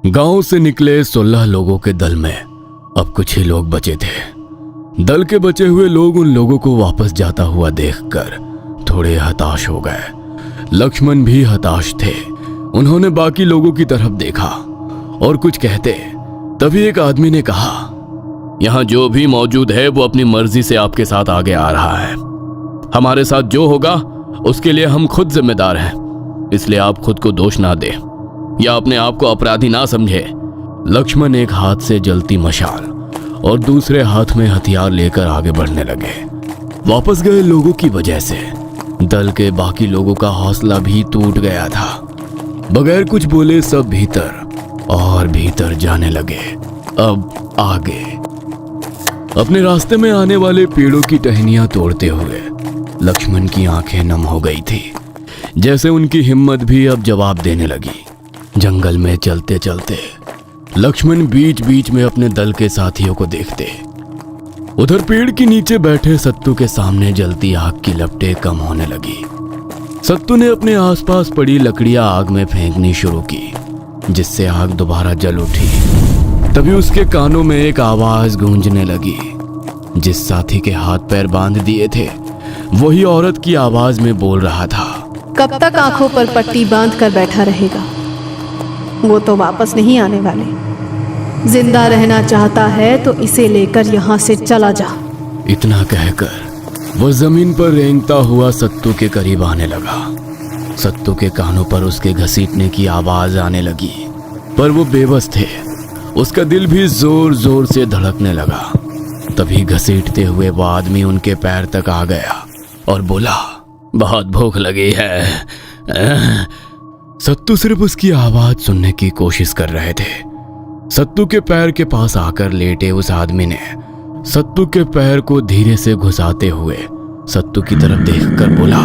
गांव से निकले 16 लोगों के दल में अब कुछ ही लोग बचे थे। दल के बचे हुए लोग उन लोगों को वापस जाता हुआ देखकर थोड़े हताश हो गए। लक्ष्मण भी हताश थे। उन्होंने बाकी लोगों की तरफ देखा और कुछ कहते, तभी एक आदमी ने कहा, यहाँ जो भी मौजूद है वो अपनी मर्जी से आपके साथ आगे आ रहा है। हमारे साथ जो होगा उसके लिए हम खुद जिम्मेदार हैं, इसलिए आप खुद को दोष ना दें या अपने आप को अपराधी ना समझे। लक्ष्मण एक हाथ से जलती मशाल और दूसरे हाथ में हथियार लेकर आगे बढ़ने लगे। वापस गए लोगों की वजह से दल के बाकी लोगों का हौसला भी टूट गया था। बगैर कुछ बोले सब भीतर और भीतर जाने लगे। अब आगे अपने रास्ते में आने वाले पेड़ों की टहनियां तोड़ते हुए लक्ष्मण की आंखें नम हो गई थी, जैसे उनकी हिम्मत भी अब जवाब देने लगी। जंगल में चलते चलते लक्ष्मण बीच बीच में अपने दल के साथियों को देखते। उधर पेड़ के नीचे बैठे सत्तू के सामने जलती आग की लपटें कम होने लगी। सत्तू ने अपने आसपास पड़ी लकड़ियां आग में फेंकनी शुरू की, जिससे आग दोबारा जल उठी। तभी उसके कानों में एक आवाज गूंजने लगी। जिस साथी के हाथ पैर बांध दिए थे वही औरत की आवाज में बोल रहा था, कब तक आंखों पर पट्टी बांध कर बैठा रहेगा? वो तो वापस नहीं आने वाले। जिंदा रहना चाहता है तो इसे लेकर यहाँ से चला जा। इतना कहकर वो जमीन पर रेंगता हुआ सत्तू के करीब आने लगा। सत्तू के कानों पर उसके घसीटने की आवाज आने लगी, पर वो बेबस थे। उसका दिल भी जोर जोर से धड़कने लगा। तभी घसीटते हुए वो आदमी उनके पैर तक आ गया और बोला, बहुत भूख लगी है। सत्तू सिर्फ उसकी आवाज सुनने की कोशिश कर रहे थे। सत्तू के पैर के पास आकर लेटे उस आदमी ने सत्तू के पैर को धीरे से घुसाते हुए सत्तू की तरफ देखकर बोला,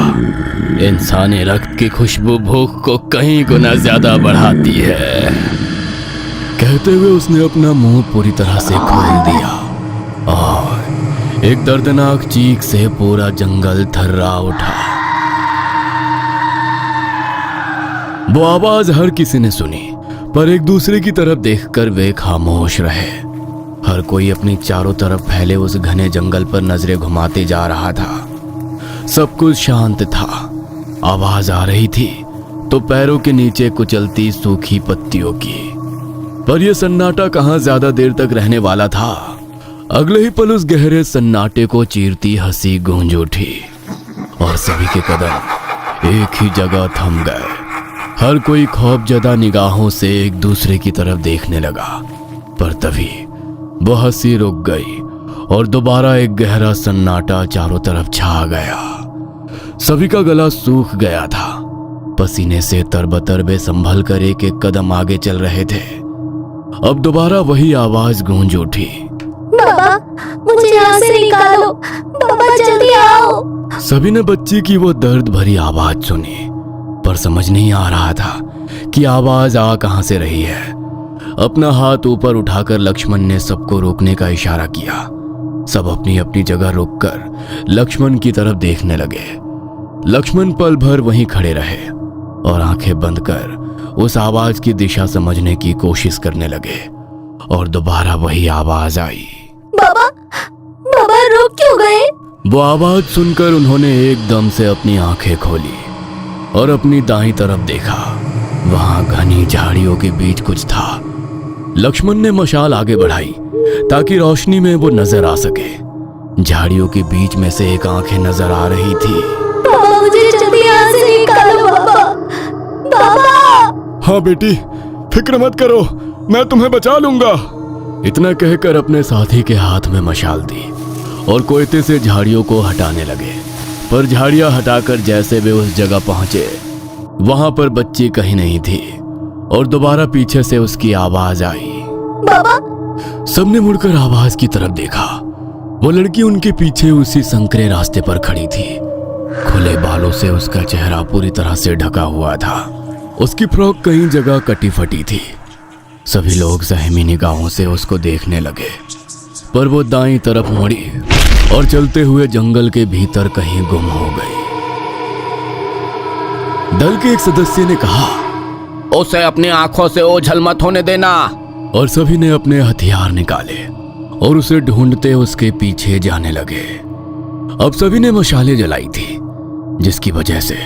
इंसानी रक्त की खुशबू भूख को कहीं गुना ज्यादा बढ़ाती है। कहते हुए उसने अपना मुंह पूरी तरह से खोल दिया और एक दर्दनाक चीख से पूरा जंगल थर्रा उठा। वो आवाज हर किसी ने सुनी, पर एक दूसरे की तरफ देखकर वे खामोश रहे। हर कोई अपनी चारों तरफ फैले उस घने जंगल पर नजरें घुमाते जा रहा था। सब कुछ शांत था। आवाज आ रही थी तो पैरों के नीचे कुचलती सूखी पत्तियों की। पर यह सन्नाटा कहां ज्यादा देर तक रहने वाला था। अगले ही पल उस गहरे सन्नाटे को चीरती हंसी गूंज उठी और सभी के कदम एक ही जगह थम गए। हर कोई खौफजदा निगाहों से एक दूसरे की तरफ देखने लगा, पर तभी वो हंसी रुक गई और दोबारा एक गहरा सन्नाटा चारों तरफ छा गया। सभी का गला सूख गया था। पसीने से तरबतर वे संभल कर एक एक कदम आगे चल रहे थे। अब दोबारा वही आवाज गूंज उठी, बाबा मुझे यहाँ से निकालो, बाबा जल्दी आओ। सभी ने बच्ची की वो दर्द भरी आवाज सुनी, पर समझ नहीं आ रहा था कि आवाज आ कहां से रही है। अपना हाथ ऊपर उठाकर लक्ष्मण ने सबको रोकने का इशारा किया। सब अपनी अपनी जगह रुककर लक्ष्मण की तरफ देखने लगे। लक्ष्मण पल भर वहीं खड़े रहे और आंखें बंद कर उस आवाज की दिशा समझने की कोशिश करने लगे और दोबारा वही आवाज आई, बाबा बाबा रुक क्यों गए? वो आवाज सुनकर उन्होंने एकदम से अपनी आंखें खोली और अपनी दाईं तरफ देखा। वहां घनी झाड़ियों के बीच कुछ था। लक्ष्मण ने मशाल आगे बढ़ाई ताकि रोशनी में वो नजर आ सके। झाड़ियों के बीच में से एक आंखें नजर आ रही थी। बाबा मुझे जल्दी यहाँ से निकालो बाबा, बाबा। हाँ बेटी, फिक्र मत करो, मैं तुम्हें बचा लूंगा। इतना कहकर अपने साथी के हाथ में मशाल दी और कोयते से झाड़ियों को हटाने लगे। पर झाड़ियां हटाकर जैसे वे उस जगह पहुंचे, वहां पर बच्ची कहीं नहीं थी और दोबारा पीछे से उसकी आवाज आई, बाबा। सबने मुड़कर आवाज की तरफ देखा। वो लड़की उनके पीछे उसी संकरे रास्ते पर खड़ी थी। खुले बालों से उसका चेहरा पूरी तरह से ढका हुआ था। उसकी फ्रॉक कई जगह कटी फटी थी। सभी लोग सहमी निगाहों से उसको देखने लगे, पर वो दाईं तरफ मुड़ी और चलते हुए जंगल के भीतर कहीं गुम हो गई। दल के एक सदस्य ने कहा, उसे अपनी आंखों से ओझल मत होने देना। और सभी ने अपने हथियार निकाले और उसे ढूंढते उसके पीछे जाने लगे। अब सभी ने मशालें जलाई थी, जिसकी वजह से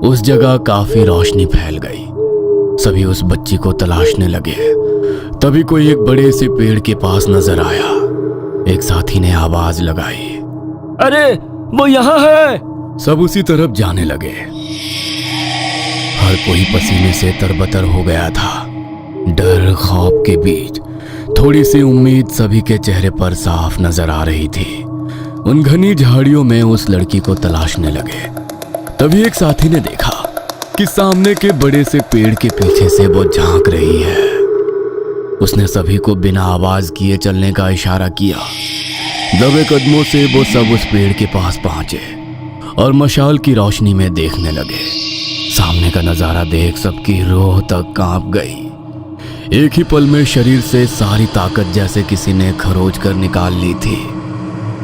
उस जगह काफी रोशनी फैल गई। सभी उस बच्ची को तलाशने लगे। तभी कोई एक बड़े से पेड़ के पास नजर आया। एक साथी ने आवाज लगाई, अरे वो यहाँ है। सब उसी तरफ जाने लगे। हर कोई पसीने से तरबतर हो गया था। डर खौफ के बीच थोड़ी सी उम्मीद सभी के चेहरे पर साफ नजर आ रही थी। उन घनी झाड़ियों में उस लड़की को तलाशने लगे। तभी एक साथी ने देखा कि सामने के बड़े से पेड़ के पीछे से वो झांक रही है। उसने सभी को बिना आवाज किए चलने का इशारा किया। दबे कदमों से वो सब उस पेड़ के पास पहुंचे और मशाल की रोशनी में देखने लगे। सामने का नजारा देख सबकी रूह तक कांप गई। एक ही पल में शरीर से सारी ताकत जैसे किसी ने खरोच कर निकाल ली थी।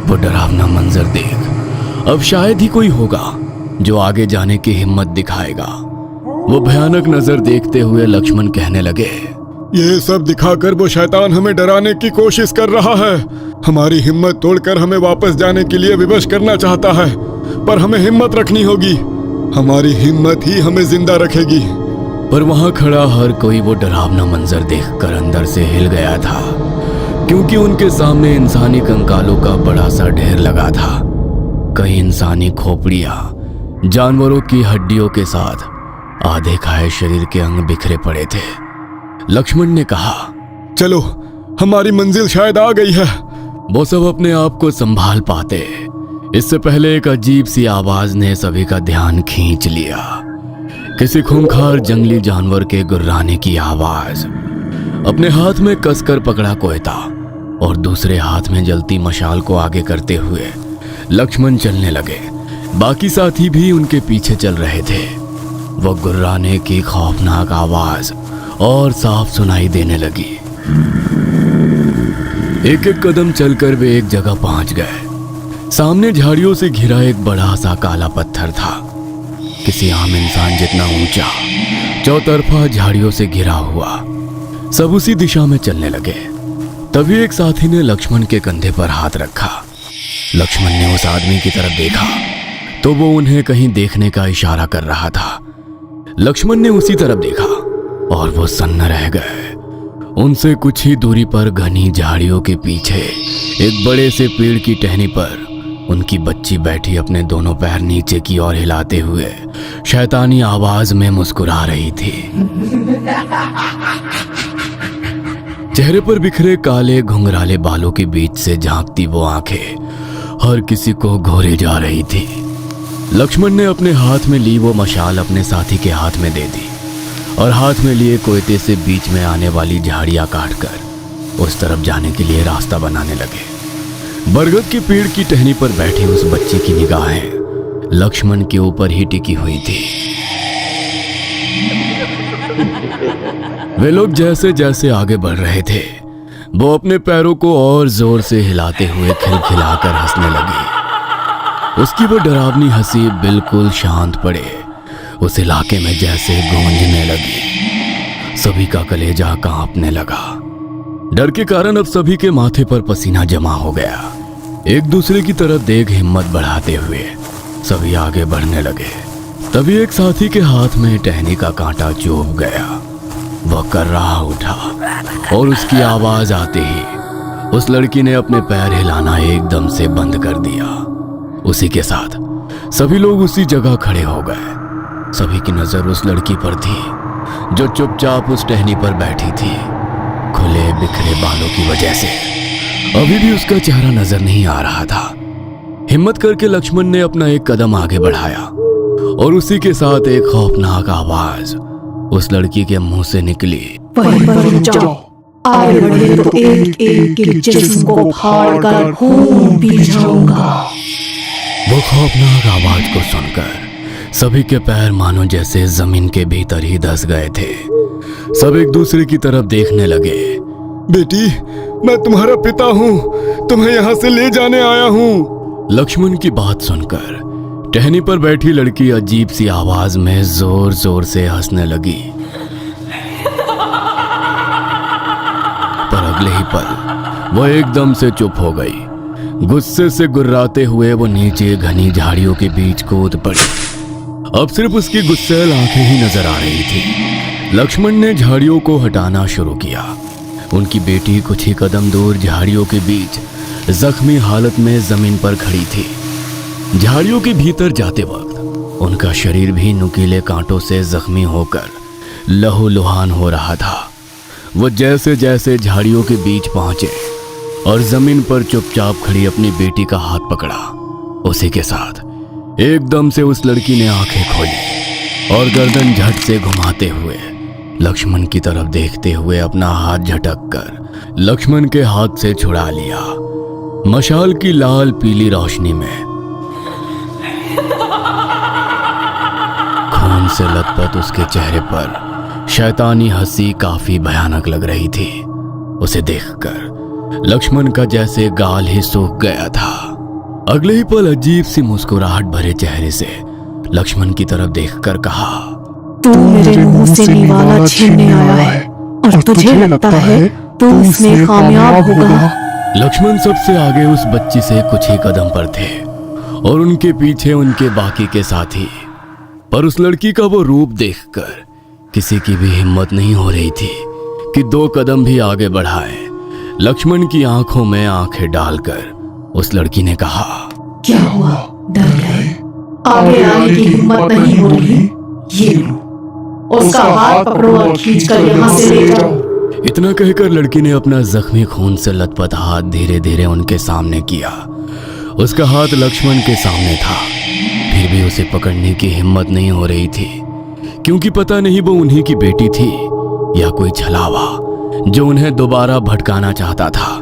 वो डरावना मंजर देख अब शायद ही कोई होगा जो आगे जाने की हिम्मत दिखाएगा। वो भयानक नजर देखते हुए लक्ष्मण कहने लगे, ये सब दिखाकर वो शैतान हमें डराने की कोशिश कर रहा है। हमारी हिम्मत तोड़कर हमें वापस जाने के लिए विवश करना चाहता है, पर हमें हिम्मत रखनी होगी। हमारी हिम्मत ही हमें जिंदा रखेगी। पर वहां खड़ा हर कोई वो डरावना मंजर देखकर अंदर से हिल गया था, क्योंकि उनके सामने इंसानी कंकालों का बड़ा सा ढेर लगा था। कई इंसानी खोपड़ियां जानवरों की हड्डियों के साथ आधे खाए शरीर के अंग बिखरे पड़े थे। लक्ष्मण ने कहा, चलो हमारी मंजिल शायद आ गई है। वो सब अपने आप को संभाल पाते इससे पहले एक अजीब सी आवाज ने सभी का ध्यान खींच लिया। किसी खूंखार जंगली जानवर के गुर्राने की आवाज। अपने हाथ में कसकर पकड़ा कोयता और दूसरे हाथ में जलती मशाल को आगे करते हुए लक्ष्मण चलने लगे। बाकी साथी भी उनके पीछे चल रहे थे। वो गुर्राने की खौफनाक आवाज और साफ सुनाई देने लगी। एक एक कदम चलकर वे एक जगह पहुंच गए। सामने झाड़ियों से घिरा एक बड़ा सा काला पत्थर था, किसी आम इंसान जितना ऊंचा, चौतरफा झाड़ियों से घिरा हुआ। सब उसी दिशा में चलने लगे। तभी एक साथी ने लक्ष्मण के कंधे पर हाथ रखा। लक्ष्मण ने उस आदमी की तरफ देखा तो वो उन्हें कहीं देखने का इशारा कर रहा था। लक्ष्मण ने उसी तरफ देखा और वो सन्न रह गए। उनसे कुछ ही दूरी पर घनी झाड़ियों के पीछे एक बड़े से पेड़ की टहनी पर उनकी बच्ची बैठी अपने दोनों पैर नीचे की ओर हिलाते हुए शैतानी आवाज में मुस्कुरा रही थी। चेहरे पर बिखरे काले घुंघराले बालों के बीच से झांकती वो आंखें हर किसी को घोरे जा रही थी। लक्ष्मण ने अपने हाथ में ली वो मशाल अपने साथी के हाथ में दे दी और हाथ में लिए कोयते से बीच में आने वाली झाड़ियां काटकर उस तरफ जाने के लिए रास्ता बनाने लगे। बरगद के पेड़ की टहनी पर बैठी उस बच्ची की निगाहें लक्ष्मण के ऊपर ही टिकी हुई थी। वे लोग जैसे जैसे आगे बढ़ रहे थे, वो अपने पैरों को और जोर से हिलाते हुए खिलखिलाकर हंसने लगी। उसकी वो डरावनी हंसी बिल्कुल शांत पड़े उस इलाके में जैसे गूंजने लगी। सभी का कलेजा कांपने लगा। डर के कारण अब सभी के माथे पर पसीना जमा हो गया। एक दूसरे की तरफ देख हिम्मत बढ़ाते हुए सभी आगे बढ़ने लगे। तभी एक साथी के हाथ में टहनी का कांटा चुभ गया। वह कर्राह उठा और उसकी आवाज आते ही उस लड़की ने अपने पैर हिलाना एकदम से बंद कर दिया। उसी के साथ सभी लोग उसी जगह खड़े हो गए। सभी की नजर उस लड़की पर थी जो चुपचाप उस टहनी पर बैठी थी। खुले बिखरे बालों की वजह से अभी भी उसका चेहरा नजर नहीं आ रहा था। हिम्मत करके लक्ष्मण ने अपना एक कदम आगे बढ़ाया और उसी के साथ एक खौफनाक आवाज उस लड़की के मुंह से निकली, वहीं पर रुक जाओ, आगे बढ़े तो एक एक के जिस्म को फाड़कर खून पी जाऊंगा। वो खौफनाक आवाज को सुनकर सभी के पैर मानो जैसे जमीन के भीतर ही धंस गए थे। सब एक दूसरे की तरफ देखने लगे। बेटी, मैं तुम्हारा पिता हूँ, तुम्हें यहाँ से ले जाने आया हूँ। लक्ष्मण की बात सुनकर टहनी पर बैठी लड़की अजीब सी आवाज में जोर जोर से हंसने लगी। पर अगले ही पल वो एकदम से चुप हो गई। गुस्से से गुर्राते हुए वो नीचे घनी झाड़ियों के बीच कूद पड़ी। अब सिर्फ उसकी गुस्सैल आंखें ही नजर आ रही थी। लक्ष्मण ने झाड़ियों को हटाना शुरू किया। उनकी बेटी कुछ ही कदम दूर झाड़ियों के बीच जख्मी हालत में जमीन पर खड़ी थी। झाड़ियों के भीतर जाते वक्त उनका शरीर भी नुकीले कांटों से जख्मी होकर लहूलुहान हो रहा था। वो जैसे जैसे झाड़ियों के बीच पहुंचे और जमीन पर चुपचाप खड़ी अपनी बेटी का हाथ पकड़ा, उसी के साथ एकदम से उस लड़की ने आंखें खोली और गर्दन झट से घुमाते हुए लक्ष्मण की तरफ देखते हुए अपना हाथ झटक कर लक्ष्मण के हाथ से छुड़ा लिया। मशाल की लाल पीली रोशनी में खून से लथपथ उसके चेहरे पर शैतानी हंसी काफी भयानक लग रही थी। उसे देखकर लक्ष्मण का जैसे गाल ही सूख गया था। अगले ही पल अजीब सी मुस्कुराहट भरे चेहरे से लक्ष्मण की तरफ देखकर कहा, तू मेरे मुंह से निवाला छीनने आया है और तुझे लगता है तू इसमें कामयाब होगा। लक्ष्मण सबसे आगे उस बच्ची से कुछ ही कदम पर थे और उनके पीछे उनके बाकी के साथी। पर उस लड़की का वो रूप देखकर किसी की भी हिम्मत नहीं हो रही थी कि 2 कदम भी आगे बढ़ाए। लक्ष्मण की आंखों में आंखें डालकर उस लड़की ने कहा, क्या हुआ, डर गए? आगे आने की हिम्मत नहीं हो रही? ये लो, उसका हाथ पकड़ो और खींचकर यहाँ से ले जाओ। इतना कहकर लड़की ने अपना जख्मी खून से लथपथ हाथ धीरे धीरे उनके सामने किया। उसका हाथ लक्ष्मण के सामने था, फिर भी उसे पकड़ने की हिम्मत नहीं हो रही थी, क्योंकि पता नहीं वो उन्हीं की बेटी थी या कोई छलावा जो उन्हें दोबारा भटकाना चाहता था।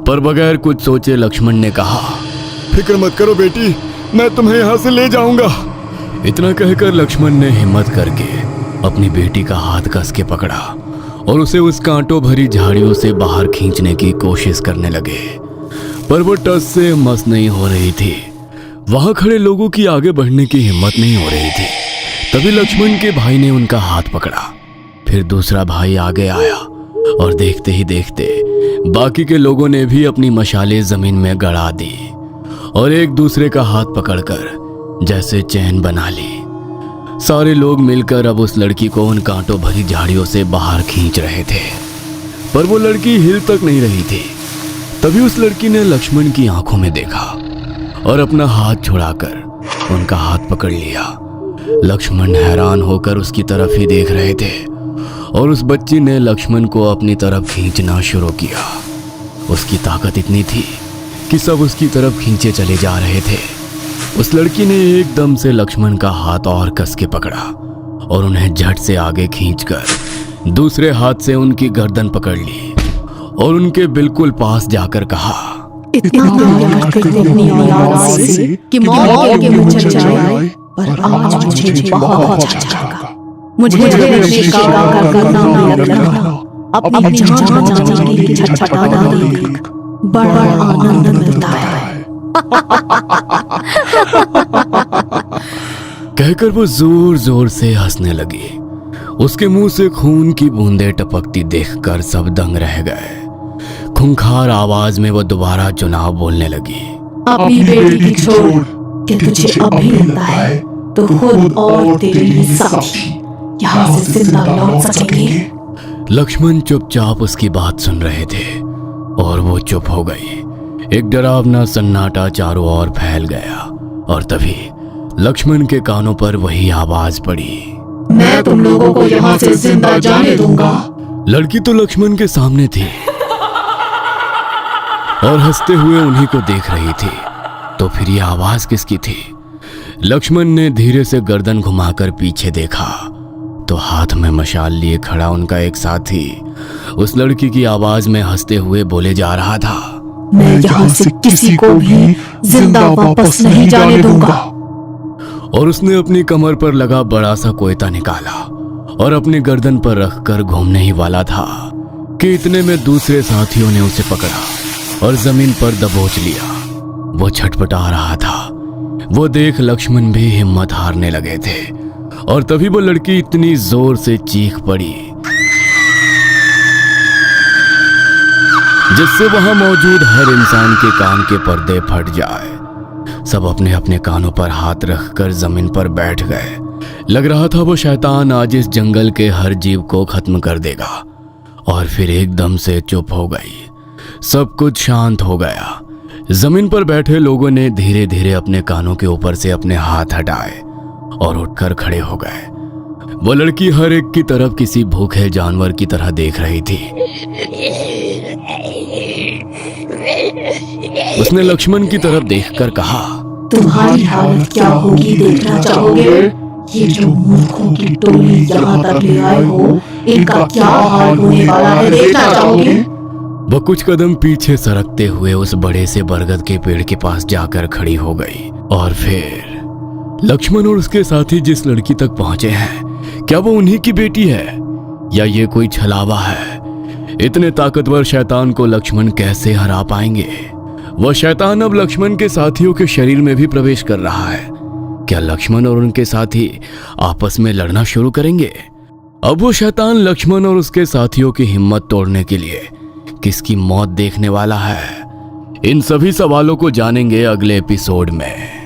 पर बगैर कुछ सोचे लक्ष्मण ने कहा, फिक्र मत करो बेटी, मैं तुम्हें यहाँ से ले जाऊंगा। इतना कहकर लक्ष्मण ने हिम्मत करके अपनी बेटी का हाथ कस के पकड़ा और उसे उस कांटों भरी झाड़ियों से बाहर खींचने की कोशिश करने लगे। पर वो टस से मस नहीं हो रही थी। वहां खड़े लोगों की आगे बढ़ने की हिम्मत नहीं हो रही थी। तभी लक्ष्मण के भाई ने उनका हाथ पकड़ा। फिर दूसरा भाई आगे आया और देखते ही देखते बाकी के लोगों ने भी अपनी मशालें जमीन में गड़ा दी और एक दूसरे का हाथ पकड़कर जैसे चैन बना ली। सारे लोग मिलकर अब उस लड़की को उन कांटों भरी झाड़ियों से बाहर खींच रहे थे, पर वो लड़की हिल तक नहीं रही थी। तभी उस लड़की ने लक्ष्मण की आंखों में देखा और अपना हाथ छुड़ाकर उनका हाथ पकड़ लिया। लक्ष्मण हैरान होकर उसकी तरफ ही देख रहे थे और उस बच्ची ने लक्ष्मण को अपनी तरफ खींचना शुरू किया। उसकी ताकत इतनी थी कि सब उसकी तरफ खींचे चले जा रहे थे। उस लड़की ने एकदम से लक्ष्मण का हाथ और कस के पकड़ा और उन्हें झट से आगे खींचकर दूसरे हाथ से उनकी गर्दन पकड़ ली और उनके बिल्कुल पास जाकर कहा, इतना प्यार करते अपनी औलाद से कि मौत के मुंह चल जाए, पर आज मुझे बहुत अच्छा लगा। मुझे अपने काका करना लगा, अपनी जान जाने की छटपटाना देख बड़ा आनंद मिलता है। कहकर वो जोर जोर से हंसने लगी। उसके मुंह से खून की बूंदें टपकती देखकर सब दंग रह गए। खूंखार आवाज में वो दोबारा चुनाव बोलने लगी, अपनी बेटी की छोड़ कि तुझे अभी लगता है तो खुद और तेरी साथी यहाँ से जिंदा लौट सकेंगे। लक्ष्मण चुपचाप उसकी बात सुन रहे थे और वो चुप हो गई। एक डरावना सन्नाटा चारों ओर फैल गया और तभी लक्ष्मण के कानों पर वही आवाज पड़ी, मैं तुम लोगों को यहाँ से जिंदा जाने दूंगा। लड़की तो लक्ष्मण के सामने थी और हंसते हुए उन्हीं को देख रही थी, तो फिर ये आवाज किसकी थी? लक्ष्मण ने धीरे से गर्दन घुमाकर पीछे देखा तो हाथ में मशाल लिए खड़ा उनका एक साथी उस लड़की की आवाज में हंसते हुए बोले जा रहा था, मैं यहाँ से किसी को भी जिंदा वापस नहीं जाने दूंगा। और उसने अपनी कमर पर लगा बड़ा सा कोयता निकाला और अपनी गर्दन पर रखकर घूमने ही वाला था कि इतने में दूसरे साथियों ने उसे पकड़ा और जमीन पर दबोच लिया। वो छटपटा रहा था। वो देख लक्ष्मण भी हिम्मत हारने लगे थे और तभी वो लड़की इतनी जोर से चीख पड़ी जिससे वहां मौजूद हर इंसान के कान के पर्दे फट जाए। सब अपने अपने कानों पर हाथ रखकर जमीन पर बैठ गए। लग रहा था वो शैतान आज इस जंगल के हर जीव को खत्म कर देगा। और फिर एकदम से चुप हो गई। सब कुछ शांत हो गया। जमीन पर बैठे लोगों ने धीरे धीरे अपने कानों के ऊपर से अपने हाथ हटाए और उठकर खड़े हो गए। वो लड़की हर एक की तरफ किसी भूखे जानवर की तरह देख रही थी। उसने लक्ष्मण की तरफ देखकर कहा, तुम्हारी हालत क्या होगी देखना चाहोगे? ये जो मूर्खों की टोली यहाँ तक ले आए हो, इनका क्या हाल होने वाला है देखना चाहोगे? वह कुछ कदम पीछे सरकते हुए उस बड़े से बरगद के पेड़ के पास जाकर खड़ी हो गई। और फिर लक्ष्मण और उसके साथी जिस लड़की तक पहुंचे हैं, क्या वो उन्हीं की बेटी है या ये कोई छलावा है? इतने ताकतवर शैतान को लक्ष्मण कैसे हरा पाएंगे? वह शैतान अब लक्ष्मण के साथियों के शरीर में भी प्रवेश कर रहा है। क्या लक्ष्मण और उनके साथी आपस में लड़ना शुरू करेंगे? अब वो शैतान लक्ष्मण और उसके साथियों की हिम्मत तोड़ने के लिए किसकी मौत देखने वाला है? इन सभी सवालों को जानेंगे अगले एपिसोड में।